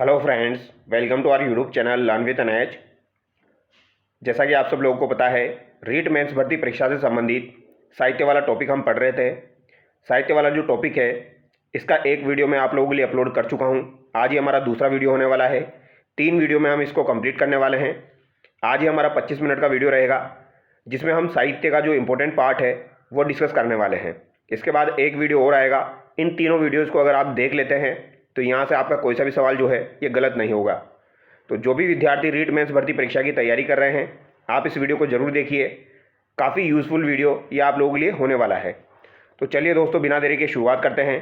Hello friends, welcome to our YouTube channel learn with अनएच। जैसा कि आप सब लोगों को पता है, रीट मेंस भर्ती परीक्षा से संबंधित साहित्य वाला टॉपिक हम पढ़ रहे थे। साहित्य वाला जो टॉपिक है, इसका एक वीडियो मैं आप लोगों के लिए अपलोड कर चुका हूं। आज ही हमारा दूसरा वीडियो होने वाला है। 3 वीडियो में हम इसको कंप्लीट करने वाले हैं। आज ही हमारा 25 मिनट का वीडियो रहेगा, जिसमें हम साहित्य का जो इम्पोर्टेंट पार्ट है वो डिस्कस करने वाले हैं। इसके बाद एक वीडियो और आएगा। इन तीनों वीडियोज़ को अगर आप देख लेते हैं तो यहाँ से आपका कोई सा भी सवाल जो है ये गलत नहीं होगा। तो जो भी विद्यार्थी रीट मेंस भर्ती परीक्षा की तैयारी कर रहे हैं, आप इस वीडियो को ज़रूर देखिए। काफ़ी यूज़फुल वीडियो ये आप लोगों के लिए होने वाला है। तो चलिए दोस्तों, बिना देरी के शुरुआत करते हैं।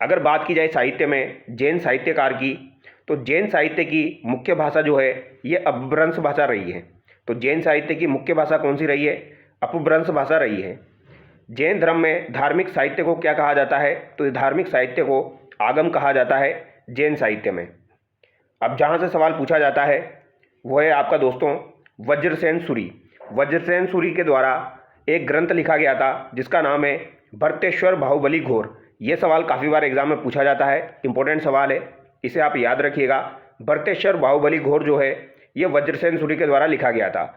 अगर बात की जाए साहित्य में जैन साहित्यकार की, तो जैन साहित्य की मुख्य भाषा जो है ये अपभ्रंश भाषा रही है। तो जैन साहित्य की मुख्य भाषा कौन सी रही है? अपभ्रंश भाषा रही है। जैन धर्म में धार्मिक साहित्य को क्या कहा जाता है? तो धार्मिक साहित्य को आगम कहा जाता है जैन साहित्य में। अब जहाँ से सवाल पूछा जाता है वो है आपका दोस्तों वज्रसेन सूरी। वज्रसेन सूरी के द्वारा एक ग्रंथ लिखा गया था जिसका नाम है भरतेश्वर बाहुबली घोर। ये सवाल काफ़ी बार एग्जाम में पूछा जाता है, इंपॉर्टेंट सवाल है, इसे आप याद रखिएगा। भरतेश्वर बाहुबली घोर जो है ये वज्रसेन सूरी के द्वारा लिखा गया था।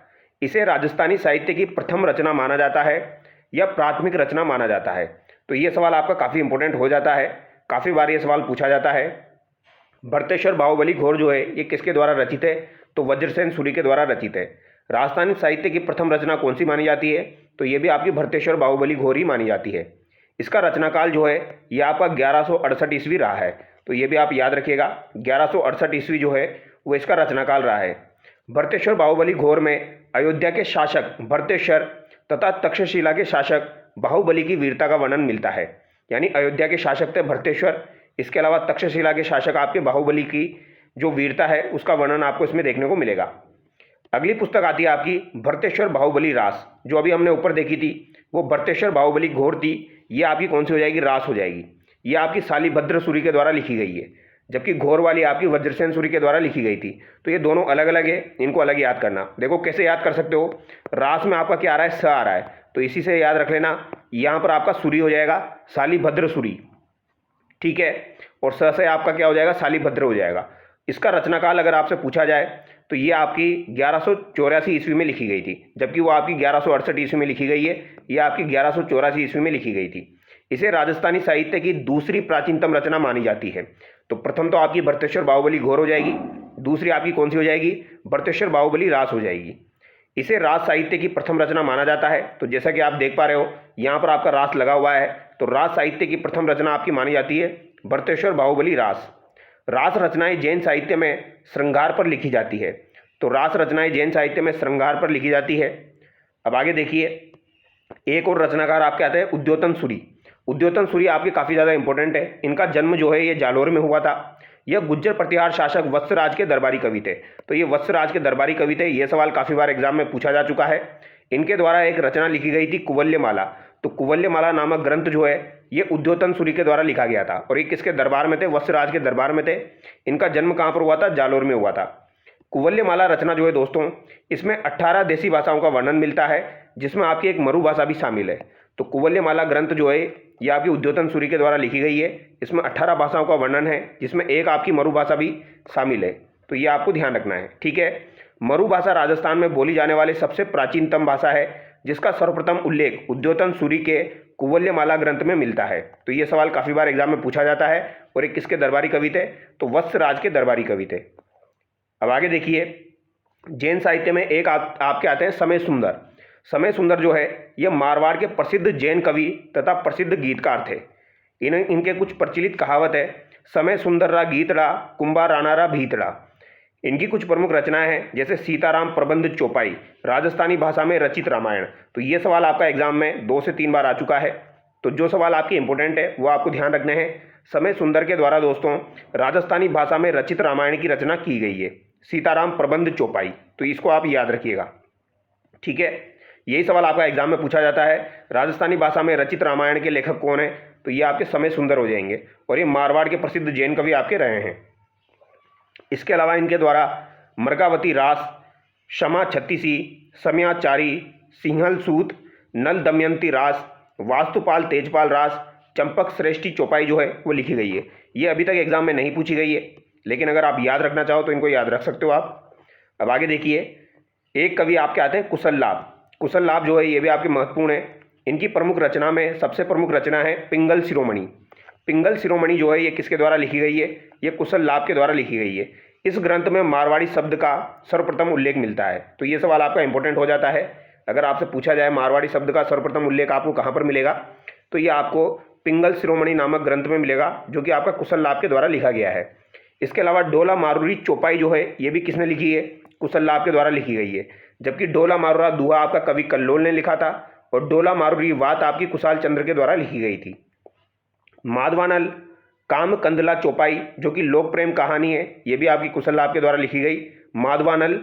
इसे राजस्थानी साहित्य की प्रथम रचना माना जाता है या प्राथमिक रचना माना जाता है। तो ये सवाल आपका काफ़ी इंपॉर्टेंट हो जाता है, काफ़ी बार ये सवाल पूछा जाता है। भरतेश्वर बाहुबली घोर जो है ये किसके द्वारा रचित है? तो वज्रसेन सूरी के द्वारा रचित है। राजस्थानी साहित्य की प्रथम रचना कौन सी मानी जाती है? तो ये भी आपकी भरतेश्वर बाहुबली घोर ही मानी जाती है। इसका रचनाकाल जो है ये आपका 1168 ईस्वी रहा है। तो ये भी आप याद रखिएगा, 1168 ईस्वी जो है वो इसका रचनाकाल रहा है। भरतेश्वर बाहुबली घोर में अयोध्या के शासक भरतेश्वर तथा तक्षशिला के शासक बाहुबली की वीरता का वर्णन मिलता है। यानी अयोध्या के शासक थे भरतेश्वर, इसके अलावा तक्षशिला के शासक आपके बाहुबली की जो वीरता है उसका वर्णन आपको इसमें देखने को मिलेगा। अगली पुस्तक आती है आपकी भरतेश्वर बाहुबली रास। जो अभी हमने ऊपर देखी थी वो भरतेश्वर बाहुबली घोर थी, ये आपकी कौन सी हो जाएगी? रास हो जाएगी। ये आपकी शालिभद्र सूरी के द्वारा लिखी गई है, जबकि घोर वाली आपकी वज्रसेन सूरी के द्वारा लिखी गई थी। तो ये दोनों अलग अलग है, इनको अलग याद करना। देखो कैसे याद कर सकते हो, रास में आपका क्या आ रहा है? स आ रहा है, तो इसी से याद रख लेना। यहाँ पर आपका सूरी हो जाएगा शालिभद्र सूरी, ठीक है, और स से आपका क्या हो जाएगा? शालिभद्र हो जाएगा। इसका रचनाकाल अगर आपसे पूछा जाए तो ये आपकी 1184 ईस्वी में लिखी गई थी, जबकि वो आपकी 1168 ईस्वी में लिखी गई है। ये आपकी 1184 ईस्वी में लिखी गई थी। इसे राजस्थानी साहित्य की दूसरी प्राचीनतम रचना मानी जाती है। तो प्रथम तो आपकी भरतेश्वर बाहुबली घोर हो जाएगी, दूसरी आपकी कौन सी हो जाएगी? भरतेश्वर बाहुबली रास हो जाएगी। इसे रास साहित्य की प्रथम रचना माना जाता है। तो जैसा कि आप देख पा रहे हो यहाँ पर आपका रास लगा हुआ है, तो रास साहित्य की प्रथम रचना आपकी मानी जाती है भरतेश्वर बाहुबली रास। रास रचनाएं जैन साहित्य में श्रृंगार पर लिखी जाती है। तो रास रचनाएं जैन साहित्य में श्रृंगार पर लिखी जाती है। अब आगे देखिए, एक और रचनाकार आपके आते हैं उद्योतन सूरी। उद्योतन सूरी आपके काफ़ी ज़्यादा इंपॉर्टेंट है। इनका जन्म जो है ये जालोर में हुआ था। यह गुज्जर प्रतिहार शासक वत्सराज के दरबारी कवि थे। तो ये वत्सराज के दरबारी कवि थे, ये सवाल काफ़ी बार एग्जाम में पूछा जा चुका है। इनके द्वारा एक रचना लिखी गई थी कुवल्यमाला। तो कुवल्यमाला नामक ग्रंथ जो है ये उद्योतन सूरी के द्वारा लिखा गया था, और ये किसके दरबार में थे? वत्सराज के दरबार में थे। इनका जन्म कहाँ पर हुआ था? जालोर में हुआ था। कुवल्यमाला रचना जो है दोस्तों, इसमें 18 देसी भाषाओं का वर्णन मिलता है, जिसमें आपकी एक मरु भाषा भी शामिल है। तो कुवल्यमाला ग्रंथ जो है ये आपकी उद्योतन सूरी के द्वारा लिखी गई है। इसमें 18 भाषाओं का वर्णन है, जिसमें एक आपकी मरु भाषा भी शामिल है। तो ये आपको ध्यान रखना है, ठीक है। मरु भाषा राजस्थान में बोली जाने वाली सबसे प्राचीनतम भाषा है, जिसका सर्वप्रथम उल्लेख उद्योतन सूरी के कुवल्यमाला ग्रंथ में मिलता है। तो ये सवाल काफ़ी बार एग्जाम में पूछा जाता है। और एक किसके दरबारी कवि थे? तो वत्सराज के दरबारी कवि थे। अब आगे देखिए, जैन साहित्य में एक आपके आते हैं समय सुंदर। समय सुंदर जो है ये मारवाड़ के प्रसिद्ध जैन कवि तथा प्रसिद्ध गीतकार थे। इनके कुछ प्रचलित कहावत है, समय सुंदर गीतड़ा कुंभा राणारा भीतड़ा। इनकी कुछ प्रमुख रचनाएं हैं, जैसे सीताराम प्रबंध चौपाई, राजस्थानी भाषा में रचित रामायण। तो ये सवाल आपका एग्जाम में 2 से 3 बार आ चुका है। तो जो सवाल आपके इंपॉर्टेंट है वो आपको ध्यान रखने हैं। समय सुंदर के द्वारा दोस्तों राजस्थानी भाषा में रचित रामायण की रचना की गई है, सीताराम प्रबंध चौपाई। तो इसको आप याद रखिएगा, ठीक है। यही सवाल आपका एग्जाम में पूछा जाता है, राजस्थानी भाषा में रचित रामायण के लेखक कौन है? तो ये आपके समय सुंदर हो जाएंगे, और ये मारवाड़ के प्रसिद्ध जैन कवि आपके रहे हैं। इसके अलावा इनके द्वारा मृगावती रास, क्षमा छत्तीसी, समयाचारी, सिंहल सूत, नल दमयंती रास, वास्तुपाल तेजपाल रास, चंपक श्रेष्ठी चौपाई जो है वो लिखी गई है। ये अभी तक एग्जाम में नहीं पूछी गई है, लेकिन अगर आप याद रखना चाहो तो इनको याद रख सकते हो आप। अब आगे देखिए, एक कवि आपके आते हैं कुशल लाभ। कुशल लाभ जो है ये भी आपके महत्वपूर्ण है। इनकी प्रमुख रचना में सबसे प्रमुख रचना है पिंगल शिरोमणि। पिंगल शिरोमणि जो है ये किसके द्वारा लिखी गई है? ये कुशल लाभ के द्वारा लिखी गई है। इस ग्रंथ में मारवाड़ी शब्द का सर्वप्रथम उल्लेख मिलता है। तो ये सवाल आपका इंपॉर्टेंट हो जाता है। अगर आपसे पूछा जाए मारवाड़ी शब्द का सर्वप्रथम उल्लेख आपको कहाँ पर मिलेगा, तो ये आपको पिंगल शिरोमणि नामक ग्रंथ में मिलेगा, जो कि आपका कुशल लाभ के द्वारा लिखा गया है। इसके अलावा डोला मारूरी चौपाई जो है ये भी किसने लिखी है? कुशल लाभ के द्वारा लिखी गई है। जबकि डोला मारूरा दुहा आपका कवि कल्लोल ने लिखा था और डोला मारूरी वात आपकी कुशाल चंद्र के द्वारा लिखी गई थी। माधवानल काम कंदला चौपाई जो कि लोक प्रेम कहानी है, ये भी आपकी कुशल लाभ के द्वारा लिखी गई। माधवानल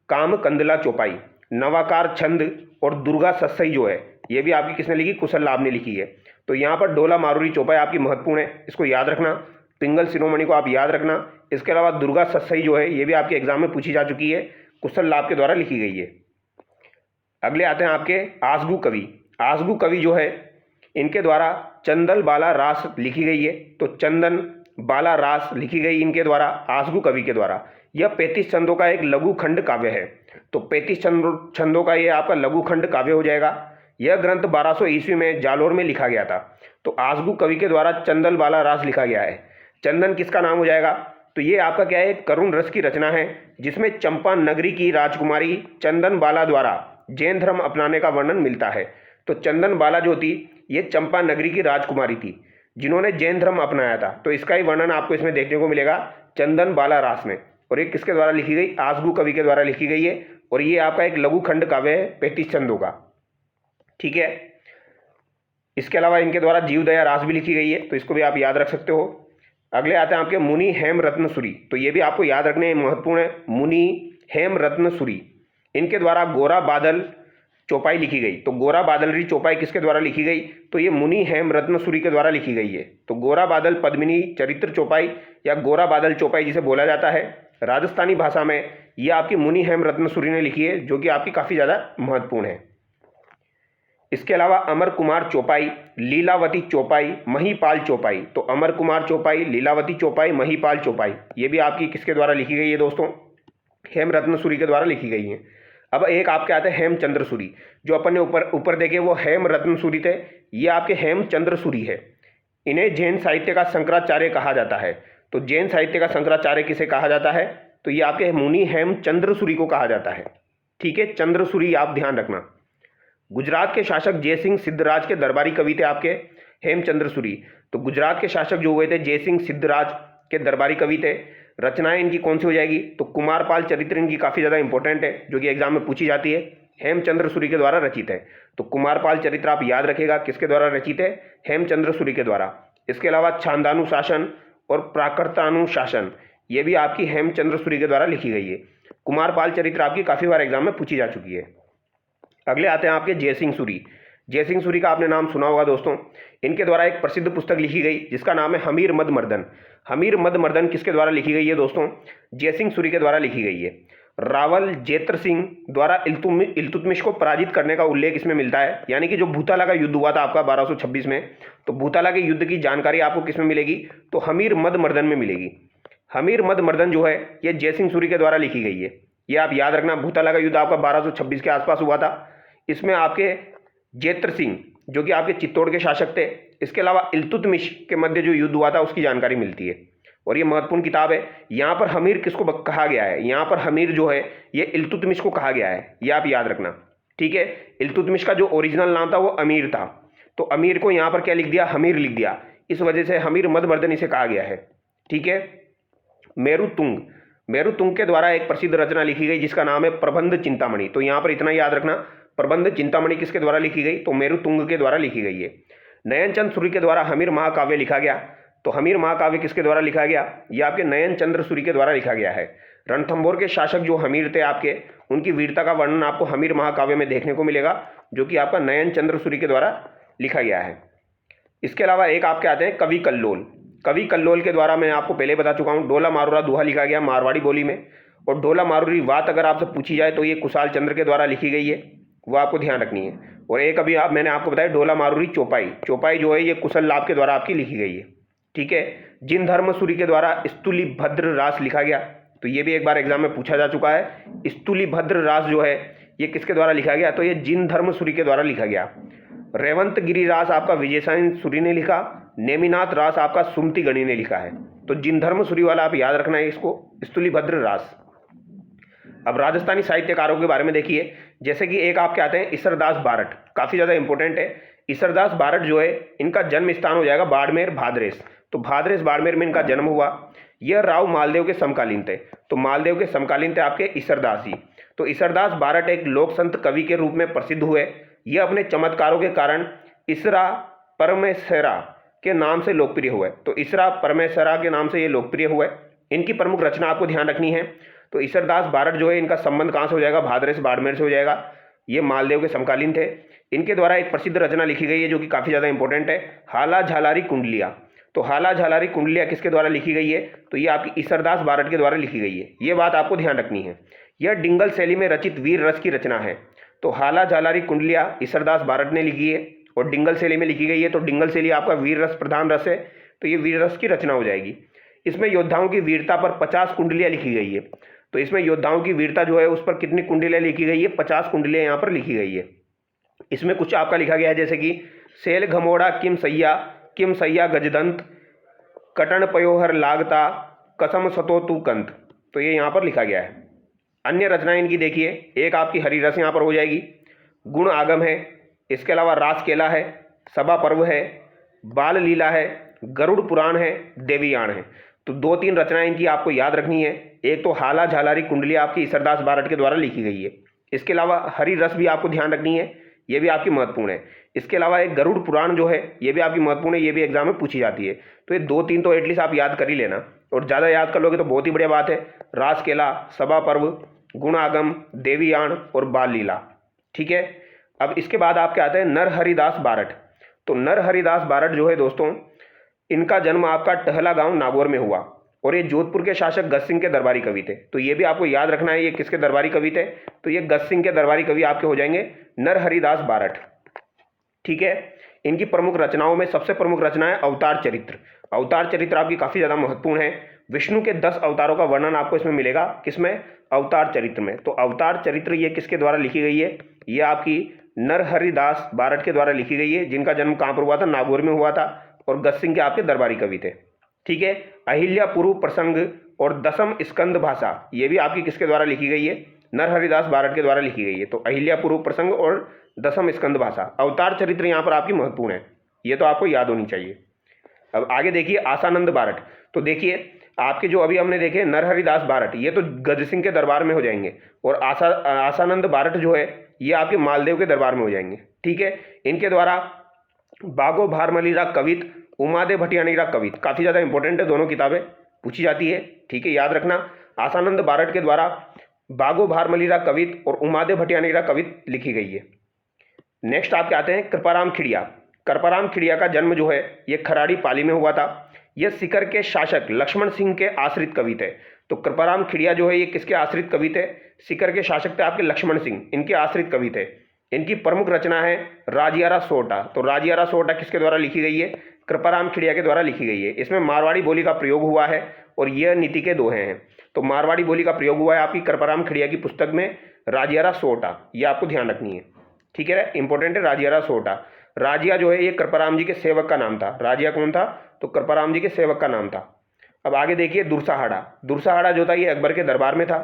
काम कंदला चौपाई। नवाकार छंद और दुर्गा सस्सई जो है ये भी आपकी किसने लिखी? कुशल लाभ ने लिखी है। तो यहाँ पर डोला मारूरी चौपाई आपकी महत्वपूर्ण है, इसको याद रखना। पिंगल शिरोमणि को आप याद रखना। इसके अलावा दुर्गा सस्सई जो है ये भी आपके एग्जाम में पूछी जा चुकी है, कुशल लाभ के द्वारा लिखी गई है। अगले आते हैं आपके आसगु कवि। आसगु कवि जो है इनके द्वारा चंदन बाला रास लिखी गई है। तो चंदन बाला रास लिखी गई इनके द्वारा, आसगु कवि के द्वारा। यह 35 छंदों का एक लघु खंड काव्य है। तो 35 छंदों का ये आपका लघु खंड काव्य हो जाएगा। यह ग्रंथ 1200 ईस्वी में जालोर में लिखा गया था। तो आसगु कवि के द्वारा चंदन बाला रास लिखा गया है। चंदन किसका नाम हो जाएगा? तो ये आपका क्या है? करुण रस की रचना है, जिसमें चंपा नगरी की राजकुमारी चंदन बाला द्वारा जैन धर्म अपनाने का वर्णन मिलता है। तो चंदन बाला जो थी ये चंपा नगरी की राजकुमारी थी जिन्होंने जैन धर्म अपनाया था। तो इसका ही वर्णन आपको इसमें देखने को मिलेगा चंदन बाला रास में। और ये किसके द्वारा लिखी गई? आसगु कवि के द्वारा लिखी गई है। और ये आपका एक लघु खंड काव्य है 35 छंदों का। ठीक है। इसके अलावा इनके द्वारा जीवदया रास भी लिखी गई है, तो इसको भी आप याद रख सकते हो। अगले आते हैं आपके मुनि हेम रत्न सूरी। तो ये भी आपको याद रखने महत्वपूर्ण है। मुनि हेम रत्न सूरी, इनके द्वारा गोरा बादल चौपाई लिखी गई। तो गोरा बादलरी चौपाई किसके द्वारा लिखी गई? तो ये मुनि हेम रत्न सूरी के द्वारा लिखी गई है। तो गोरा बादल पद्मिनी चरित्र चौपाई या गोरा बादल चौपाई जिसे बोला जाता है राजस्थानी भाषा में, ये आपकी मुनि हेम रत्न सूरी ने लिखी है, जो कि आपकी काफ़ी ज़्यादा महत्वपूर्ण है। इसके अलावा अमर कुमार चौपाई, लीलावती चौपाई, महीपाल चौपाई। तो अमर कुमार चौपाई, लीलावती चौपाई, महीपाल चौपाई, ये भी आपकी किसके द्वारा लिखी गई है दोस्तों? हेमरत्न सूरी के द्वारा लिखी गई हैं। अब एक आपके आते हैं हेमचंद्र सूरी, जो अपन ने ऊपर देखे वो हेमरत्न सूरी थे, ये आपके हेमचंद्र सूरी है। इन्हें जैन साहित्य का शंकराचार्य कहा जाता है। तो जैन साहित्य का शंकराचार्य किसे कहा जाता है? तो ये आपके मुनि हेमचंद्र सूरी को कहा जाता है। ठीक है, चंद्र सूरी आप ध्यान रखना। गुजरात के शासक जयसिंह सिद्धराज के दरबारी कवि थे आपके हेमचंद्र सूरी। तो गुजरात के शासक जो हुए थे जयसिंह सिद्धराज के दरबारी कवि थे। रचनाएं इनकी कौन सी हो जाएगी? तो कुमारपाल चरित्र इनकी काफ़ी ज़्यादा इंपॉर्टेंट है, जो कि एग्जाम में पूछी जाती है। हेमचंद्र सूरी के द्वारा रचित है। तो कुमारपाल चरित्र आप याद रखेगा किसके द्वारा रचित है? हेमचंद्र सूरी के द्वारा। इसके अलावा छांदानुशासन और प्राकृतानुशासन, ये भी आपकी हेमचंद्र सूरी के द्वारा लिखी गई है। कुमारपाल चरित्र आपकी काफ़ी बार एग्जाम में पूछी जा चुकी है। अगले आते हैं आपके जयसिंह सूरी। जयसिंह सूरी का आपने नाम सुना होगा दोस्तों। इनके द्वारा एक प्रसिद्ध पुस्तक लिखी गई जिसका नाम है हमीर मद मर्दन। हमीर मद मर्दन किसके द्वारा लिखी गई है दोस्तों? जयसिंह सूरी के द्वारा लिखी गई है। रावल जेत्र सिंह द्वारा इल्तुतमिश को पराजित करने का उल्लेख इसमें मिलता है। यानी कि जो भूताला का युद्ध हुआ था आपका 1226 में, तो भूताला के युद्ध की जानकारी आपको किस में मिलेगी? तो हमीर मद मर्दन में मिलेगी। हमीर मद मर्दन जो है ये जयसिंह सूरी के द्वारा लिखी गई है। ये आप याद रखना। भूताला का युद्ध आपका 1226 के आसपास हुआ था। इसमें आपके जेत्र सिंह जो कि आपके चित्तौड़ के शासक थे, इसके अलावा इल्तुतमिश के मध्य जो युद्ध हुआ था उसकी जानकारी मिलती है। और ये महत्वपूर्ण किताब है। यहाँ पर हमीर किसको कहा गया है? यहाँ पर हमीर जो है ये इल्तुतमिश को कहा गया है, ये आप याद रखना। ठीक है, इल्तुतमिश का जो ओरिजिनल नाम था वो अमीर था, तो अमीर को यहाँ पर क्या लिख दिया? हमीर लिख दिया। इस वजह से हमीर मदमर्दन इसे कहा गया है। ठीक है। मेरुतुंग, मेरुतुंग के द्वारा एक प्रसिद्ध रचना लिखी गई जिसका नाम है प्रबंध चिंतामणि। तो यहाँ पर इतना याद रखना, प्रबंध चिंतामणि किसके द्वारा लिखी गई? तो मेरुतुंग के द्वारा लिखी गई है। नयनचंद सूरी के द्वारा हमीर महाकाव्य लिखा गया। तो हमीर महाकाव्य किसके द्वारा लिखा गया? ये आपके नयन चंद्र सूरी के द्वारा लिखा गया है। रणथंभौर के शासक जो हमीर थे आपके, उनकी वीरता का वर्णन आपको हमीर महाकाव्य में देखने को मिलेगा, जो कि आपका नयन चंद्र सूरी के द्वारा लिखा गया है। इसके अलावा एक आपके आते हैं कवि कल्लोल। कवि कल्लोल के द्वारा मैं आपको पहले बता चुका हूँ, डोला मारूरा दोहा लिखा गया मारवाड़ी बोली में। और डोला मारूरी वात अगर आपसे पूछी जाए तो ये कुशाल चंद्र के द्वारा लिखी गई है, वो आपको ध्यान रखनी है। और एक अभी मैंने आपको बताया डोला मारूरी चौपाई, चौपाई जो है ये कुशल लाभ के द्वारा आपकी लिखी गई है। ठीक है। जिन धर्मसूरी के द्वारा स्तुलिभद्र रास लिखा गया, तो ये भी एक बार एग्जाम में पूछा जा चुका है। स्तुलिभद्र रास जो है ये किसके द्वारा लिखा गया, तो ये जिन धर्मसूरी के द्वारा लिखा गया। रेवंत गिरी रास आपका विजयसेन सूरी ने लिखा। नेमिनाथ रास आपका सुमति गणी ने लिखा है। तो जिन धर्मसूरी वाला आप याद रखना है इसको, स्तुलिभद्र रास। अब राजस्थानी साहित्यकारों के बारे में देखिए, जैसे कि एक आपके आते हैं ईसरदास बारट, काफ़ी ज़्यादा इंपॉर्टेंट है। ईसरदास बारट जो है इनका जन्म स्थान हो जाएगा बाड़मेर भादरेस। तो भादरेस बाड़मेर में इनका जन्म हुआ। यह राव मालदेव के समकालीन थे। तो मालदेव के समकालीन थे आपके ईसरदास जी। तो ईसरदास बारट एक लोक संत कवि के रूप में प्रसिद्ध हुए। यह अपने चमत्कारों के कारण इसरा परमेश्वरा के नाम से लोकप्रिय हुए। तो इसरा परमेश्वरा के नाम से ये लोकप्रिय हुए। इनकी प्रमुख रचना आपको ध्यान रखनी है। तो ईसरदास बारट जो है इनका संबंध कहाँ से हो जाएगा, भादरेस बाड़मेर से हो जाएगा। ये मालदेव के समकालीन थे। इनके द्वारा एक प्रसिद्ध रचना लिखी गई है जो कि काफ़ी ज़्यादा इंपॉर्टेंट है, हाला झालारी कुंडलिया। तो हाला झालारी कुंडलिया किसके द्वारा लिखी गई है, तो ये आपकी ईसरदास बारट के द्वारा लिखी गई है। ये बात आपको ध्यान रखनी है। यह डिंगल शैली में रचित वीर रस की रचना है। तो हाला झालारी कुंडलिया ईसरदास बारट ने लिखी है और डिंगल शैली में लिखी गई है। तो डिंगल शैली आपका वीर रस प्रधान रस है, तो ये वीर रस की रचना हो जाएगी। इसमें योद्धाओं की वीरता पर 50 कुंडलियाँ लिखी गई है। तो इसमें योद्धाओं की वीरता जो है उस पर कितनी कुंडलियाँ लिखी गई है, 50 कुंडलियाँ यहाँ पर लिखी गई है। इसमें कुछ आपका लिखा गया है जैसे कि सेल घमोड़ा किम सैया गजदंत कटन पयोहर लागता कसम सतो तू कंत। तो ये यहाँ पर लिखा गया है। अन्य रचनाएं इनकी देखिए, एक आपकी हरिरस यहाँ पर हो जाएगी, गुण आगम है, इसके अलावा रास केला है, सभा पर्व है, बाल लीला है, गरुड़ पुराण है, देवीयाण है। तो 2-3 रचनाएं इनकी आपको याद रखनी है। एक तो हाला झालारी कुंडलिया आपकी ईसरदास बारट के द्वारा लिखी गई है। इसके अलावा हरि रस भी आपको ध्यान रखनी है, ये भी आपकी महत्वपूर्ण है। इसके अलावा एक गरुड़ पुराण जो है ये भी आपकी महत्वपूर्ण है, ये भी एग्जाम में पूछी जाती है। तो ये 2-3 तो एटलीस्ट आप याद कर ही लेना, और ज़्यादा याद कर लोगे तो बहुत ही बढ़िया बात है। रास केला, सभा पर्व, गुण आगम, देवीयाण और बाल लीला। ठीक है। अब इसके बाद आपके आते हैं नरहरिदास बारट। तो नरहरिदास बारट जो है दोस्तों, इनका जन्म आपका टहला गांव नागौर में हुआ और ये जोधपुर के शासक गज सिंह के दरबारी कवि थे। तो ये भी आपको याद रखना है, ये किसके दरबारी कवि थे, तो ये गज सिंह के दरबारी कवि आपके हो जाएंगे नरहरिदास बारट। ठीक है। इनकी प्रमुख रचनाओं में सबसे प्रमुख रचना है अवतार चरित्र। अवतार चरित्र आपकी काफ़ी ज़्यादा महत्वपूर्ण है। विष्णु के 10 अवतारों का वर्णन आपको इसमें मिलेगा, किसमें, अवतार चरित्र में। तो अवतार चरित्र ये किसके द्वारा लिखी गई है, ये आपकी नरहरिदास बारट के द्वारा लिखी गई है, जिनका जन्म कहाँ पर हुआ था, नागौर में हुआ था, और गज सिंह के आपके दरबारी कवि थे। ठीक है। अहिल्या पूर्व प्रसंग और दसम स्कंद भाषा, ये भी आपकी किसके द्वारा लिखी गई है, नरहरिदास बारट के द्वारा लिखी गई है। तो अहिल्या पूर्व प्रसंग और दसम स्कंद भाषा, अवतार चरित्र यहाँ पर आपकी महत्वपूर्ण है, ये तो आपको याद होनी चाहिए। अब आगे देखिए आसानंद बारट। तो देखिए आपके जो अभी हमने देखे नरहरिदास बारट, ये तो गज सिंह के दरबार में हो जाएंगे, और आसानंद बारट जो है ये आपके मालदेव के दरबार में हो जाएंगे। ठीक है। इनके द्वारा बागो भारमलीरा कवित, उमादेव भटियानीरा कवित, काफ़ी ज़्यादा इंपॉर्टेंट है, दोनों किताबें पूछी जाती है। ठीक है, याद रखना। आसानंद बारट के द्वारा बागो भारमलीरा कवित और उमादेव भटियानीरा कवित लिखी गई है। नेक्स्ट आपके आते हैं कृपाराम खिड़िया। कृपाराम खिड़िया का जन्म जो है ये खराड़ी पाली में हुआ था। यह सीकर के शासक लक्ष्मण सिंह के आश्रित कवि थे। तो कृपाराम खिड़िया जो है ये किसके आश्रित कवि थे, सीकर के शासक थे आपके लक्ष्मण सिंह, इनके आश्रित कवि थे। इनकी प्रमुख रचना है राजियारा सोटा। तो राजियारा सोटा किसके द्वारा लिखी गई है, कृपाराम खिड़िया के द्वारा लिखी गई है। इसमें मारवाड़ी बोली का प्रयोग हुआ है और यह नीति के दोहे हैं। तो मारवाड़ी बोली का प्रयोग हुआ है आपकी कृपाराम खिड़िया की पुस्तक में राजियारा सोटा, ये आपको ध्यान रखनी है। ठीक है, इंपॉर्टेंट है राजियारा सोटा। राजिया जो है ये कृपाराम जी के सेवक का नाम था। राजिया कौन था, तो कृपाराम जी के सेवक का नाम था। अब आगे देखिए दुरसाहाड़ा। दुरसाहाड़ा जो था ये अकबर के दरबार में था।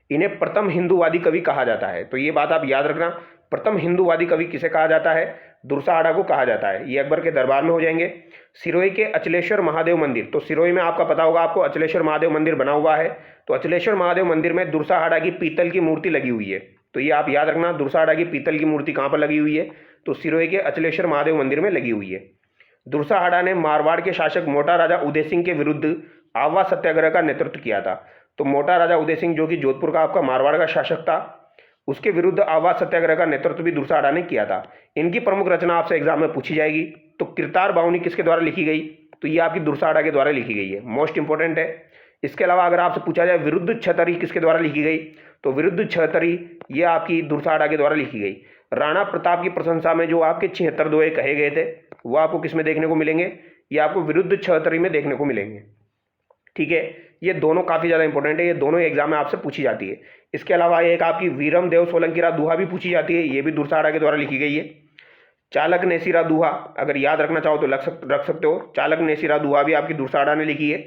इन्हें प्रथम हिंदूवादी कवि कहा जाता है। तो ये बात आप याद रखना, प्रथम हिंदूवादी कवि किसे कहा जाता है, दुरसाहाड़ा को कहा जाता है। ये अकबर के दरबार में हो जाएंगे। सिरोही के अचलेश्वर महादेव मंदिर। तो सिरोही में आपका पता होगा आपको अचलेश्वर महादेव मंदिर बना हुआ है। तो अचलेश्वर महादेव मंदिर में दुरसाहाड़ा की पीतल की मूर्ति लगी हुई है। तो ये आप याद रखना, दुरसाहाड़ा की पीतल की मूर्ति कहाँ पर लगी हुई है, तो सिरोही के अचलेश्वर महादेव मंदिर में लगी हुई है। दुरसाहाड़ा ने मारवाड़ के शासक मोटा राजा उदय सिंह के विरुद्ध आवा सत्याग्रह का नेतृत्व किया था। तो मोटा राजा उदय सिंह जो कि जोधपुर का आपका मारवाड़ का शासक था, उसके विरुद्ध आवा सत्याग्रह का नेतृत्व भी दुरसाहाड़ा ने किया था। इनकी प्रमुख रचना आपसे एग्जाम में पूछी जाएगी। तो किरतार बावनी किसके द्वारा लिखी गई, तो ये आपकी दुरसाहाड़ा के द्वारा लिखी गई है, मोस्ट इंपॉर्टेंट है। इसके अलावा अगर आपसे पूछा जाए विरुद्ध छतरी किसके द्वारा लिखी गई, तो विरुद्ध छतरी ये आपकी दुरसाहाड़ा के द्वारा लिखी गई। राणा प्रताप की प्रशंसा में जो आपके 76 दोहे कहे गए थे वो आपको किस में देखने को मिलेंगे, ये आपको विरुद्ध छतरी में देखने को मिलेंगे। ठीक है, ये दोनों काफ़ी ज़्यादा इंपॉर्टेंट है, ये दोनों एग्जाम में आपसे पूछी जाती है। इसके अलावा एक आपकी वीरम देव सोलंकीरा दुहा भी पूछी जाती है, ये भी दुर्साहड़ा के द्वारा लिखी गई है। चालक नेसिरा दुहा अगर याद रखना चाहो तो रख सकते हो, चालक नेसिरा दुहा भी आपकी दुर्साहड़ा ने लिखी है।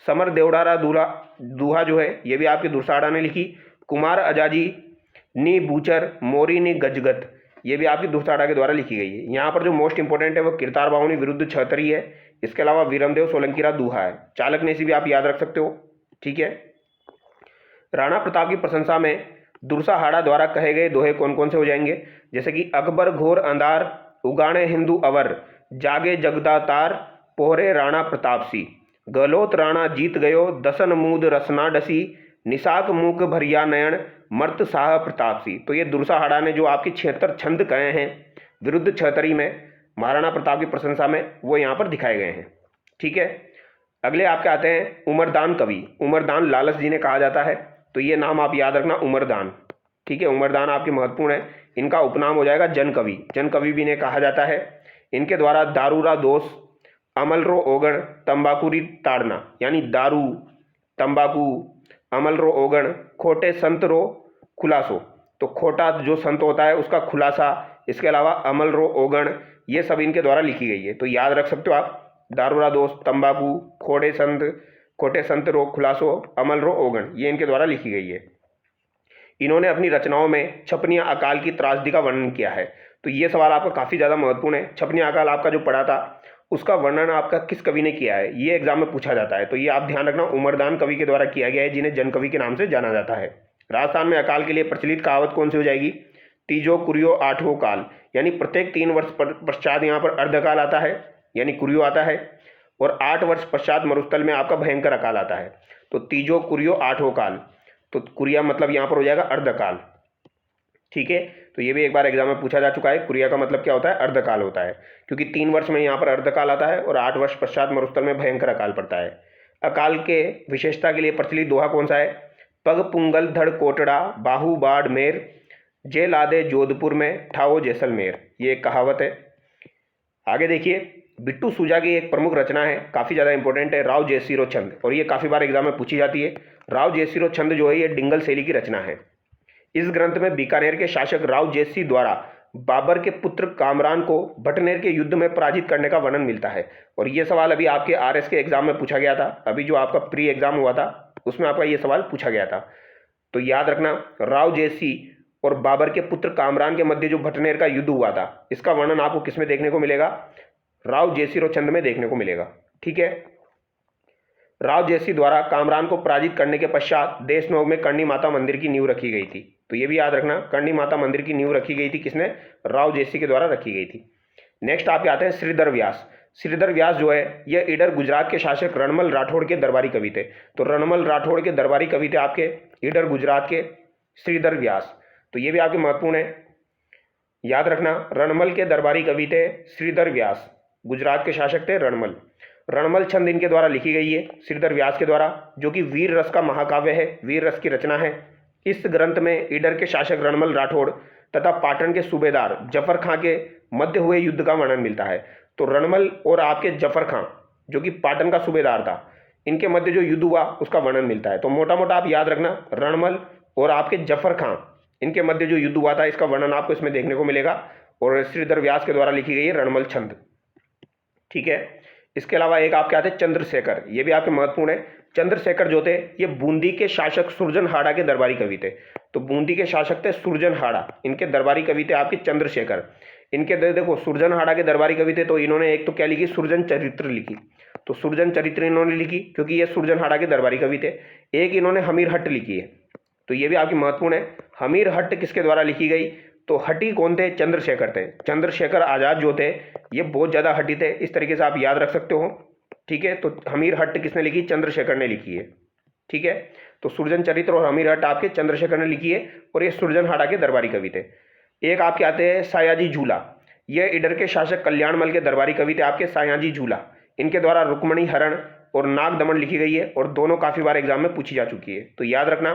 समर देवडारा दुहा जो है ये भी आपकी दुर्साहड़ा ने लिखी। कुमार अजाजी नी बूचर मोरी नी गजगत ये भी आपकी दुर्साहड़ा के द्वारा लिखी गई है। यहाँ पर जो मोस्ट इंपॉर्टेंट है वो किरतार बाहुनी विरुद्ध छतरी है। इसके अलावा वीरमदेव सोलंकीरा दुहा है। चालक नेसी भी आप याद रख सकते हो। ठीक है, राणा प्रताप की प्रशंसा में दुर्साहड़ा द्वारा कहे गए दोहे कौन कौन से हो जाएंगे, जैसे कि अकबर घोर अंधार उगाणे हिंदू अवर जागे जगदा तार पोहरे राणा प्रताप सी गलोत राणा जीत गयो दसन मूद रसना डसी निसाक मूक भरिया नयन मर्त शाह प्रताप सी। तो ये दुर्साहड़ा ने जो आपके 76 छंद कहे हैं विरुद्ध छतरी में महाराणा प्रताप की प्रशंसा में, वो यहाँ पर दिखाए गए हैं। ठीक है, अगले आपके आते हैं उमरदान कवि। उमरदान लालच जी ने कहा जाता है, तो ये नाम आप याद रखना उमरदान। ठीक है, उमरदान आपके महत्वपूर्ण है। इनका उपनाम हो जाएगा जन कवि, जन कवि भी इन्हें कहा जाता है। इनके द्वारा दारूरा दोष अमलरो ओगण तंबाकुरी ताड़ना, यानी दारू तंबाकू अमलरो ओगण खोटे संत रो खुलासो, तो खोटा जो संत होता है उसका खुलासा। इसके अलावा अमलरो ओगण ये सब इनके द्वारा लिखी गई है, तो याद रख सकते हो आप। दारूरा दोस्त तंबाकू खोटे संत रो खुलासो अमल रो ओगण ये इनके द्वारा लिखी गई है। इन्होंने अपनी रचनाओं में छपनिया अकाल की त्रासदी का वर्णन किया है, तो ये सवाल आपका काफ़ी ज़्यादा महत्वपूर्ण है। छपनिया अकाल आपका जो पढ़ा था उसका वर्णन आपका किस कवि ने किया है, ये एग्जाम में पूछा जाता है, तो ये आप ध्यान रखना उमरदान कवि के द्वारा किया गया है, जिन्हें जन कवि के नाम से जाना जाता है। राजस्थान में अकाल के लिए प्रचलित कहावत कौन सी हो जाएगी, तीजो कुरियो आठवो काल, यानी प्रत्येक 3 वर्ष पश्चात यहाँ पर अर्धकाल आता है, यानी कुरियो आता है, और 8 वर्ष पश्चात मरुस्थल में आपका भयंकर अकाल आता है। तो तीजो कुरियो आठवो काल, तो कुरिया मतलब यहाँ पर हो जाएगा अर्धकाल। ठीक है, तो ये भी एक बार एग्जाम में पूछा जा चुका है। कुरिया का मतलब क्या होता है, अर्धकाल होता है, क्योंकि 3 वर्ष में यहाँ पर अर्धकाल आता है और 8 वर्ष पश्चात मरुस्थल में भयंकर अकाल पड़ता है। अकाल के विशेषता के लिए प्रचलित दोहा कौन सा है, पग पुंगल धड़ कोटड़ा बाहु बाढ़ मेर जे लादे जोधपुर में ठाओ जैसलमेर, ये एक कहावत है। आगे देखिए, बिट्टू सूजा की एक प्रमुख रचना है, काफ़ी ज़्यादा इंपॉर्टेंट है, राव जयसिरो छंद, और ये काफ़ी बार एग्जाम में पूछी जाती है। राव जयसिरो छंद जो है ये डिंगल शैली की रचना है। इस ग्रंथ में बीकानेर के शासक राव जयसी द्वारा बाबर के पुत्र कामरान को भटनेर के युद्ध में पराजित करने का वर्णन मिलता है, और ये सवाल अभी आपके आरएस के एग्जाम में पूछा गया था। अभी जो आपका प्री एग्जाम हुआ था उसमें आपका ये सवाल पूछा गया था, तो याद रखना राव जयसी और बाबर के पुत्र कामरान के मध्य जो भटनेर का युद्ध हुआ था, इसका वर्णन आपको किसमें देखने को मिलेगा, राव जयसिरो छंद में देखने को मिलेगा। ठीक है, राव जयसी द्वारा कामरान को पराजित करने के पश्चात देशनोग में कर्णी माता मंदिर की नींव रखी गई थी, तो ये भी याद रखना कर्णी माता मंदिर की नींव रखी गई थी किसने, राव जयसी के द्वारा रखी गई थी। नेक्स्ट आपके आते हैं श्रीधर व्यास। श्रीधर व्यास जो है यह ईडर गुजरात के शासक रणमल राठौड़ के दरबारी कवि थे, तो रणमल राठौड़ के दरबारी कवि थे आपके ईडर गुजरात के श्रीधर व्यास, तो ये भी आपके महत्वपूर्ण है, याद रखना रणमल के दरबारी कवि थे श्रीधर व्यास, गुजरात के शासक थे रणमल। रणमल छंद इनके द्वारा लिखी गई है श्रीधर व्यास के द्वारा, जो कि वीर रस का महाकाव्य है, वीर रस की रचना है। इस ग्रंथ में ईडर के शासक रणमल राठौड़ तथा पाटन के सूबेदार जफर खां के मध्य हुए युद्ध का वर्णन मिलता है। तो रणमल और आपके जफर खां जो कि पाटन का सूबेदार था, इनके मध्य जो युद्ध हुआ उसका वर्णन मिलता है। तो मोटा मोटा आप याद रखना रणमल और आपके जफर खां इनके मध्य जो युद्ध हुआ था इसका वर्णन आपको इसमें देखने को मिलेगा, और श्रीधर व्यास के द्वारा लिखी गई है रणमल छंद। ठीक है, इसके अलावा एक आपके आते हैं चंद्रशेखर, ये भी आपके महत्वपूर्ण है। चंद्रशेखर जो थे ये बूंदी के शासक सुरजनहाड़ा के दरबारी कवि थे, तो बूंदी के शासक थे सुरजनहाड़ा, इनके दरबारी कवि थे आपके चंद्रशेखर। इनके देखो सुरजनहाड़ा के दरबारी कवि थे, तो इन्होंने एक तो क्या लिखी, सुरजन चरित्र लिखी, तो सुरजन चरित्र इन्होंने लिखी क्योंकि ये सुरजनहाड़ा के दरबारी कवि थे। एक इन्होंने हमीर हट्ट लिखी है, तो ये भी आपकी महत्वपूर्ण है। हमीर हट्ट किसके द्वारा लिखी गई, तो हटी कौन थे, चंद्रशेखर थे। चंद्रशेखर आज़ाद जो थे ये बहुत ज़्यादा हटी थे, इस तरीके से आप याद रख सकते हो। ठीक है, तो हमीर हट्ट किसने लिखी, चंद्रशेखर ने लिखी है। ठीक है, तो सुरजन चरित्र और हमीर हट्ट आपके चंद्रशेखर ने लिखी है, और ये सुरजनहाड़ा के दरबारी कवि थे। एक आपके आते हैं सायाजी झूला, ये ईडर के शासक कल्याणमल के दरबारी कवि थे आपके सायाजी झूला। इनके द्वारा रुक्मणी हरण और नाग दमन लिखी गई है, और दोनों काफ़ी बार एग्जाम में पूछी जा चुकी है। तो याद रखना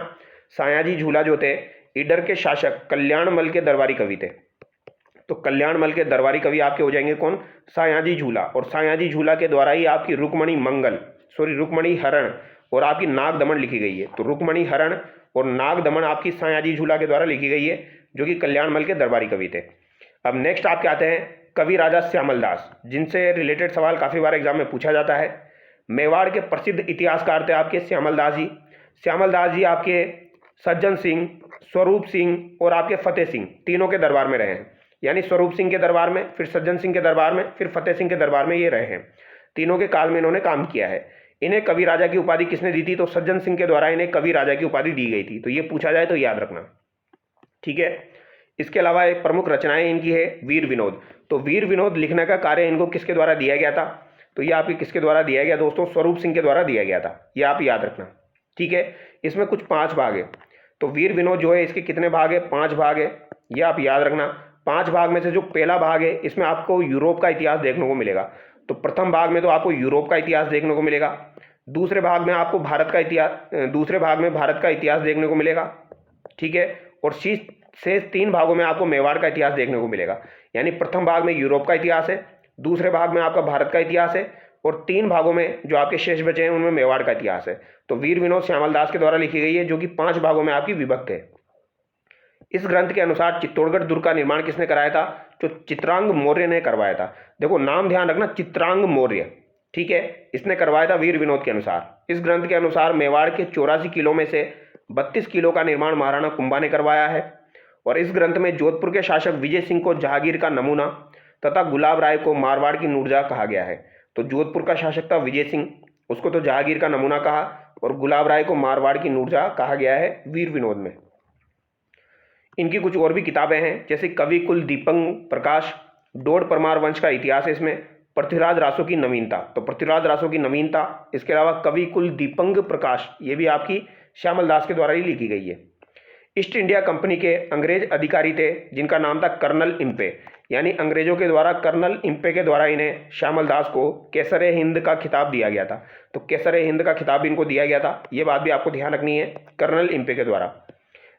सायाजी झूला जो थे ईडर के शासक कल्याणमल के दरबारी कवि थे। तो कल्याणमल के दरबारी कवि आपके हो जाएंगे कौन? सयाजी झूला। और सयाजी झूला के द्वारा ही आपकी रुक्मणी हरण और आपकी नाग दमन लिखी गई है। तो रुक्मणी हरण और नाग दमन आपकी सयाजी झूला के द्वारा लिखी गई है, जो कि कल्याणमल के दरबारी कवि थे। अब नेक्स्ट आपके आते हैं कवि राजा श्यामल दास, जिनसे रिलेटेड सवाल काफ़ी बार एग्जाम में पूछा जाता है। मेवाड़ के प्रसिद्ध इतिहासकार थे आपके श्यामल दास जी। श्यामल दास जी आपके सज्जन सिंह, स्वरूप सिंह और आपके फतेह सिंह तीनों के दरबार में रहे हैं। यानी स्वरूप सिंह के दरबार में, फिर सज्जन सिंह के दरबार में, फिर फतेह सिंह के दरबार में ये रहे हैं। तीनों के काल में इन्होंने काम किया है। इन्हें कवि राजा की उपाधि किसने दी थी? तो सज्जन सिंह के द्वारा इन्हें कवि राजा की उपाधि दी गई थी। तो ये पूछा जाए तो याद रखना, ठीक है। इसके अलावा एक प्रमुख रचनाएं इनकी है वीर विनोद। तो वीर विनोद लिखने का कार्य इनको किसके द्वारा दिया गया था? तो ये आपके किसके द्वारा दिया गया दोस्तों? स्वरूप सिंह के द्वारा दिया गया था। ये आप याद रखना, ठीक है। इसमें कुछ 5 भाग है। तो वीर विनोद जो है इसके कितने भाग है? 5 भाग है। ये आप याद रखना। 5 भाग में से जो पहला भाग है इसमें आपको यूरोप का इतिहास देखने को मिलेगा। तो प्रथम भाग में तो आपको यूरोप का इतिहास देखने को मिलेगा। दूसरे भाग में आपको भारत का इतिहास देखने को मिलेगा, ठीक है। और शेष 3 भागों में आपको मेवाड़ का इतिहास देखने को मिलेगा। यानी प्रथम भाग में यूरोप का इतिहास है, दूसरे भाग में आपका भारत का इतिहास है, और 3 भागों में जो आपके शेष बचे हैं उनमें मेवाड़ का इतिहास है। तो वीर विनोद श्यामल दास के द्वारा लिखी गई है, जो कि 5 भागों में आपकी विभक्त है। इस ग्रंथ के अनुसार चित्तौड़गढ़ दुर्ग का निर्माण किसने कराया था? जो चित्रांग मौर्य ने करवाया था। देखो नाम ध्यान रखना, चित्रांग मौर्य, ठीक है। इसने करवाया था वीर विनोद के अनुसार। इस ग्रंथ के अनुसार मेवाड़ के 84 किलो में से 32 किलो का निर्माण महाराणा कुंभा ने करवाया है। और इस ग्रंथ में जोधपुर के शासक विजय सिंह को जहांगीर का नमूना तथा गुलाब राय को मारवाड़ की नूरजहां कहा गया है। तो जोधपुर का शासक था विजय सिंह, उसको तो जहांगीर का नमूना कहा, और गुलाब राय को मारवाड़ की नूरजहां कहा गया है वीर विनोद में। इनकी कुछ और भी किताबें हैं, जैसे कवि कुल दीपंग प्रकाश, डोड परमार वंश का इतिहास है इसमें, पृथ्वीराज रासो की नवीनता, तो पृथ्वीराज रासो की नवीनता। इसके अलावा कवि कुल दीपंग प्रकाश, ये भी आपकी श्यामल दास के द्वारा ही लिखी गई है। ईस्ट इंडिया कंपनी के अंग्रेज अधिकारी थे जिनका नाम था कर्नल इम्पे। यानी अंग्रेजों के द्वारा कर्नल इम्पे के द्वारा इन्हें श्यामल दास को केसरे हिंद का खिताब दिया गया था। तो केसरे हिंद का खिताब इनको दिया गया था, ये बात भी आपको ध्यान रखनी है, कर्नल इम्पे के द्वारा।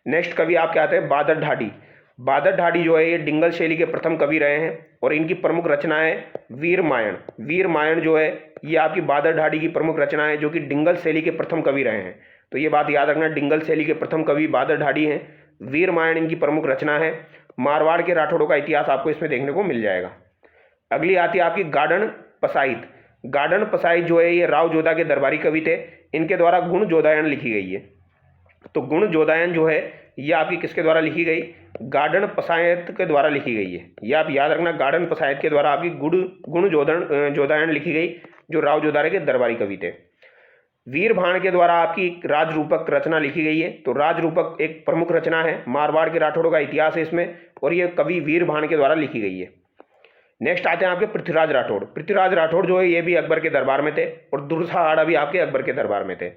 नेक्स्ट कवि आप क्या आते हैं? बादर ढाडी। बादर ढाडी जो है ये डिंगल शैली के प्रथम कवि रहे हैं, और इनकी प्रमुख रचना है वीर मायण। वीर मायण जो है ये आपकी बादर ढाडी की प्रमुख रचना है, जो कि डिंगल शैली के प्रथम कवि रहे हैं। तो ये बात याद रखना, डिंगल शैली के प्रथम कवि बादर ढाडी हैं। वीर मायण इनकी प्रमुख रचना है। मारवाड़ के राठौड़ों का इतिहास आपको इसमें देखने को मिल जाएगा। अगली आती है आपकी गार्डन पसाइत। गार्डन पसाइत जो है ये राव जोधा के दरबारी कवि थे। इनके द्वारा गुण जोधायन लिखी गई है। तो गुण जोधायन जो है ये आपकी किसके द्वारा लिखी गई? गार्डन पसायत के द्वारा लिखी गई है। ये आप याद रखना, गार्डन पसायत के द्वारा आपकी गुण जोधायन लिखी गई, जो राव जोधारे के दरबारी कवि थे। वीर भाण के द्वारा आपकी राजरूपक रचना लिखी गई है। तो राजरूपक एक प्रमुख रचना है, मारवाड़ के राठौड़ों का इतिहास है इसमें, और ये कवि वीर भाण के द्वारा लिखी गई है। नेक्स्ट आते हैं आपके पृथ्वीराज राठौड़। पृथ्वीराज राठौड़ जो है ये भी अकबर के दरबार में थे, और दुर्साहाड़ा भी आपके अकबर के दरबार में थे।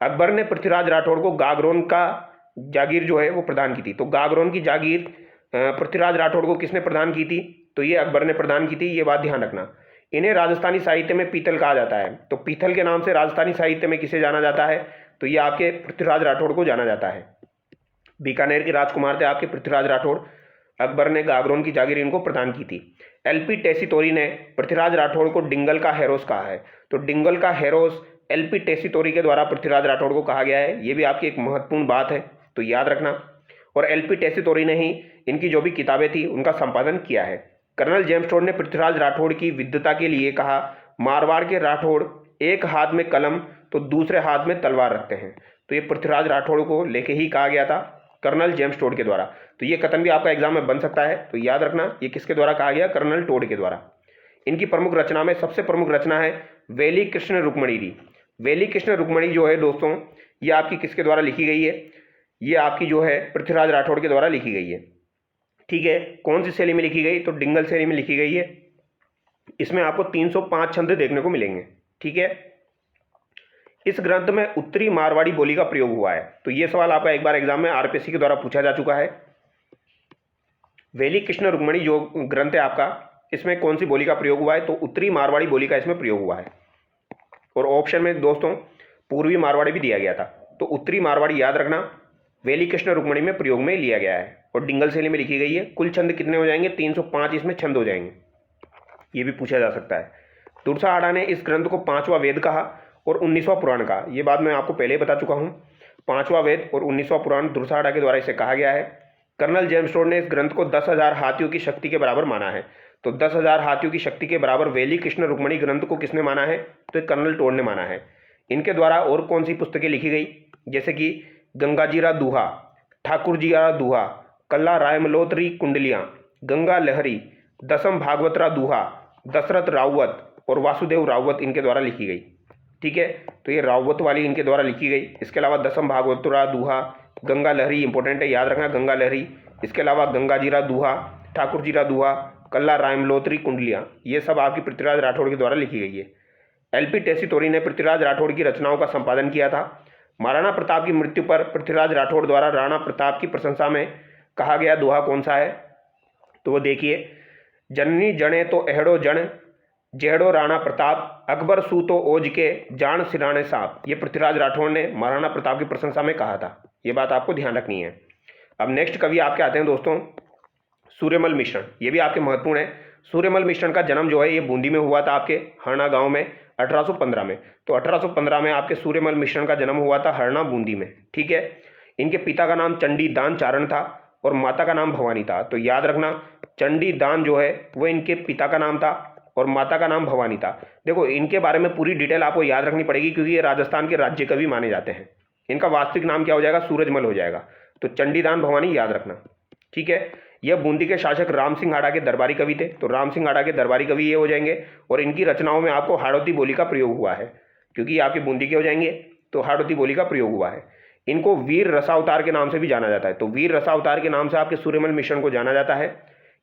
अकबर ने पृथ्वीराज राठौड़ को गागरोन का जागीर जो है वो प्रदान की थी। तो गागरोन की जागीर पृथ्वीराज राठौड़ को किसने प्रदान की थी? तो ये अकबर ने प्रदान की थी, ये बात ध्यान रखना। इन्हें राजस्थानी साहित्य में पीतल कहा जाता है। तो पीतल के नाम से राजस्थानी साहित्य में किसे जाना जाता है? तो ये आपके पृथ्वीराज राठौड़ को जाना जाता है। बीकानेर के राजकुमार थे आपके पृथ्वीराज राठौड़। अकबर ने गागरोन की जागीर इनको प्रदान की थी। एलपी टेसीतोरी ने पृथ्वीराज राठौड़ को डिंगल का हेरोस कहा है। तो डिंगल का हेरोस एलपी टेसीतोरी के द्वारा पृथ्वीराज राठौड़ को कहा गया है। ये भी आपकी एक महत्वपूर्ण बात है, तो याद रखना। और एलपी टेसीतोरी ने ही इनकी जो भी किताबें थी उनका संपादन किया है। कर्नल जेम्स टोड ने पृथ्वीराज राठौड़ की विद्वता के लिए कहा, मारवाड़ के राठौड़ एक हाथ में कलम तो दूसरे हाथ में तलवार रखते हैं। तो ये पृथ्वीराज राठौड़ को लेके ही कहा गया था कर्नल जेम्स टोड के द्वारा। तो ये कथन भी आपका एग्जाम में बन सकता है, तो याद रखना ये किसके द्वारा कहा गया? कर्नल टोड के द्वारा। इनकी प्रमुख रचना में सबसे प्रमुख रचना है वेली कृष्ण रुक्मणी। वेली कृष्ण रुक्मणी जो है दोस्तों ये आपकी किसके द्वारा लिखी गई है? ये आपकी जो है पृथ्वीराज राठौड़ के द्वारा लिखी गई है, ठीक है। कौन सी शैली में लिखी गई? तो डिंगल शैली में लिखी गई है। इसमें आपको 305 छंद देखने को मिलेंगे, ठीक है। इस ग्रंथ में उत्तरी मारवाड़ी बोली का प्रयोग हुआ है। तो ये सवाल आपका एक बार एग्जाम में आरपीएससी के द्वारा पूछा जा चुका है। वेली कृष्ण रुक्मणी जो ग्रंथ है आपका, इसमें कौन सी बोली का प्रयोग हुआ है? तो उत्तरी मारवाड़ी बोली का इसमें प्रयोग हुआ है। और ऑप्शन में दोस्तों पूर्वी मारवाड़ी भी दिया गया था। तो उत्तरी मारवाड़ी याद रखना, वेली कृष्ण रुक्मणी में प्रयोग में लिया गया है और डिंगल शैली में लिखी गई है। कुल छंद कितने हो जाएंगे? 305 इसमें छंद हो जाएंगे, ये भी पूछा जा सकता है। तुलसाहाड़ा ने इस ग्रंथ को 5वां वेद कहा और 19वां पुराण कहा। ये बात मैं आपको पहले ही बता चुका हूँ। 5वां वेद और 19वां पुराण तुलसाहाड़ा के द्वारा इसे कहा गया है। कर्नल जेम्स टोड ने इस ग्रंथ को 10,000 हाथियों की शक्ति के बराबर माना है। तो 10,000 हाथियों की शक्ति के बराबर वेली कृष्ण रुक्मणी ग्रंथ को किसने माना है? तो कर्नल टोड ने माना है। इनके द्वारा और कौन सी पुस्तकें लिखी गई? जैसे कि गंगाजीरा दूहा, ठाकुर जीरा दूहा, कल्ला रायमलोत्री कुंडलियाँ, गंगा लहरी, दसम भागवतरा दूहा, दशरथ रावत और वासुदेव रावत इनके द्वारा लिखी गई। ठीक है, तो ये रावत वाली इनके द्वारा लिखी गई। इसके अलावा दसम भागवतरा दूहा, गंगा लहरी इंपॉर्टेंट है, याद रखना गंगा लहरी। इसके अलावा गंगाजीरा दूहा, ठाकुर जीरा दूहा, कल्ला रायमलोत्री कुंडलियाँ, ये सब आपकी पृथ्वीराज राठौड़ के द्वारा लिखी गई है। एलपी टेसीटोरी ने पृथ्वीराज राठौड़ की रचनाओं का संपादन किया था। महाराणा प्रताप की मृत्यु पर पृथ्वीराज राठौड़ द्वारा राणा प्रताप की प्रशंसा में कहा गया दोहा कौन सा है? तो वो देखिए, जननी जने तो एहड़ो जन, जेहड़ो राणा प्रताप, अकबर सूतो ओज के जान सिराने साहब। ये पृथ्वीराज राठौड़ ने महाराणा प्रताप की प्रशंसा में कहा था। ये बात आपको ध्यान रखनी है। अब नेक्स्ट कवि आपके आते हैं दोस्तों सूर्यमल मिश्रण। ये भी आपके महत्वपूर्ण है। सूर्यमल मिश्रण का जन्म जो है ये बूंदी में हुआ था, आपके हरना गांव में 1815 में। तो 1815 में आपके सूर्यमल मिश्रण का जन्म हुआ था हरना बूंदी में। ठीक है, इनके पिता का नाम चंडी दान चारण था और माता का नाम भवानी था। तो याद रखना, चंडी दान जो है वो इनके पिता का नाम था और माता का नाम भवानी था। देखो, इनके बारे में पूरी डिटेल आपको याद रखनी पड़ेगी क्योंकि ये राजस्थान के राज्य कवि माने जाते हैं। इनका वास्तविक नाम क्या हो जाएगा? सूरजमल हो जाएगा। तो चंडीदान भवानी याद रखना। ठीक है, यह बूंदी के शासक राम सिंह हाड़ा के दरबारी कवि थे। तो राम सिंह हाड़ा के दरबारी कवि ये हो जाएंगे और इनकी रचनाओं में आपको हाड़ौती बोली का प्रयोग हुआ है क्योंकि आपके बूंदी के हो जाएंगे, तो हाड़ौती बोली का प्रयोग हुआ है। इनको वीर रसावतार के नाम से भी जाना जाता है। तो वीर रसावतार के नाम से आपके सूर्यमल मिश्रण को जाना जाता है।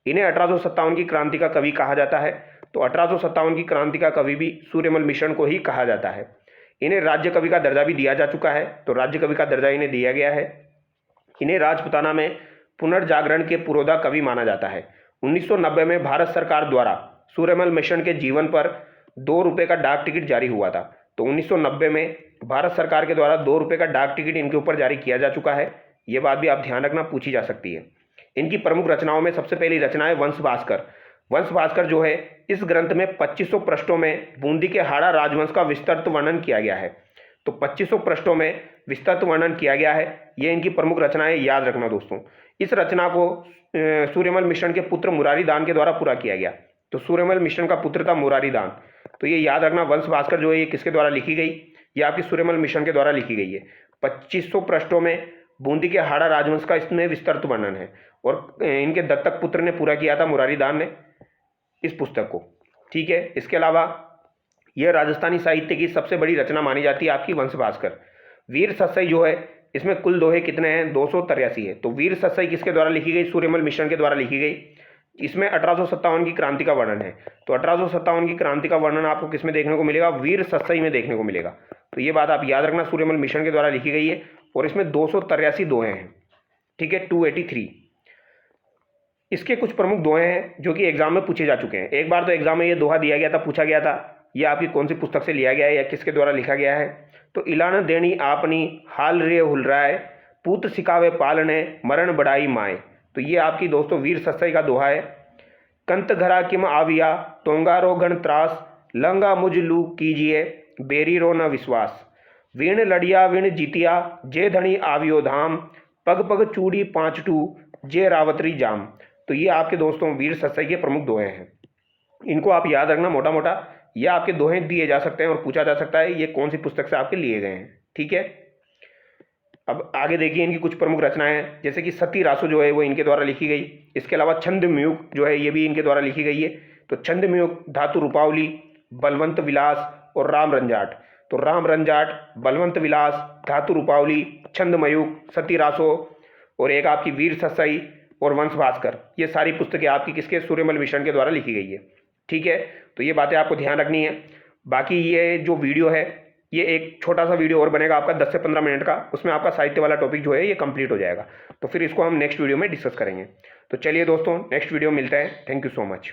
इन्हें 1857 की क्रांति का कवि कहा जाता है। तो 1857 की क्रांति का कवि भी सूर्यमल मिश्रण को ही कहा जाता है। इन्हें राज्य कवि का दर्जा भी दिया जा चुका है। तो राज्य कवि का दर्जा इन्हें दिया गया है। इन्हें राजपुताना में पुनर्जागरण के पुरोधा कवि माना जाता है। 1990 में भारत सरकार द्वारा सूर्यमल मिश्रण के जीवन पर 2 रुपये का डाक टिकट जारी हुआ था। तो 1990 में भारत सरकार के द्वारा 2 रुपये का डाक टिकट इनके ऊपर जारी किया जा चुका है। ये बात भी आप ध्यान रखना, पूछी जा सकती है। इनकी प्रमुख रचनाओं में सबसे पहली रचना है वंश भास्कर। वंश भास्कर जो है इस ग्रंथ में 2500 पृष्ठों में बूंदी के हाड़ा राजवंश का विस्तृत वर्णन किया गया है। तो 2500 पृष्ठों में विस्तृत वर्णन किया गया है। ये इनकी प्रमुख रचनाएं, याद रखना दोस्तों। इस रचना को सूर्यमल मिश्रण के पुत्र मुरारी दान के द्वारा पूरा किया गया। तो सूर्यमल मिश्रण का पुत्र था मुरारी दान। तो ये याद रखना, वंश भास्कर जो है ये किसके द्वारा लिखी गई? ये आपकी सूर्यमल मिश्रण के द्वारा लिखी गई है। 2500 पृष्ठों में बूंदी के हाड़ा राजवंश का इसमें विस्तृत वर्णन है और इनके दत्तक पुत्र ने पूरा किया था, मुरारी दान ने, इस पुस्तक को। ठीक है, इसके अलावा यह राजस्थानी साहित्य की सबसे बड़ी रचना मानी जाती है आपकी वंश भास्कर। वीर सत्सई जो है इसमें कुल दोहे कितने हैं? 283 है। तो वीर सत्सई किसके द्वारा लिखी गई? सूर्यमल मिश्रण के द्वारा लिखी गई। इसमें 1857 की क्रांति का वर्णन है। तो 1857 की क्रांति का वर्णन आपको किसमें देखने को मिलेगा? वीर सत्सई में देखने को मिलेगा। तो ये बात आप याद रखना, सूर्यमल मिश्रण के द्वारा लिखी गई है और इसमें 283 दोहे हैं। ठीक है, 283। इसके कुछ प्रमुख दोहे हैं जो कि एग्जाम में पूछे जा चुके हैं। एक बार तो एग्जाम में ये दोहा दिया गया था, पूछा गया था ये आपकी कौन सी पुस्तक से लिया गया है या किसके द्वारा लिखा गया है। तो इलान देनी आपनी हाल रे हुलराय, पूत सिकावे पालने मरण बढ़ाई माए। तो ये आपकी दोस्तों वीर सत्सई का दोहा है। कंत घरा किम आविया तोंगारो गण त्रास, लंगा मुझ लू कीजिए बेरी रो न विश्वास। वीण लड़िया वीण जीतिया जे धनी आवियो धाम, पग पग चूड़ी पांचटू जे रावतरी जाम। तो ये आपके दोस्तों वीर सत्सई के प्रमुख दोहे हैं। इनको आप याद रखना मोटा मोटा। ये आपके दोहे दिए जा सकते हैं और पूछा जा सकता है ये कौन सी पुस्तक से आपके लिए गए हैं। ठीक है, अब आगे देखिए इनकी कुछ प्रमुख रचनाएं हैं, जैसे कि सती रासो जो है वो इनके द्वारा लिखी गई। इसके अलावा छंद म्यूक जो है ये भी इनके द्वारा लिखी गई है। तो छंद म्यूक, धातु रूपावली, बलवंत विलास और राम रंजाट। तो राम रंजाट, बलवंत विलास, धातु रूपावली, छंद मयूक, सती रासो और एक आपकी वीर सत्सई और वंश भास्कर, ये सारी पुस्तकें आपकी किसके? सूर्यमल मिश्रण के द्वारा लिखी गई है। ठीक है, तो ये बातें आपको ध्यान रखनी है। बाकी ये जो वीडियो है ये एक छोटा सा वीडियो और बनेगा आपका 10 से 15 मिनट का, उसमें आपका साहित्य वाला टॉपिक जो है ये कंप्लीट हो जाएगा। तो फिर इसको हम नेक्स्ट वीडियो में डिस्कस करेंगे। तो चलिए दोस्तों, नेक्स्ट वीडियो मिलता है। Thank you so much.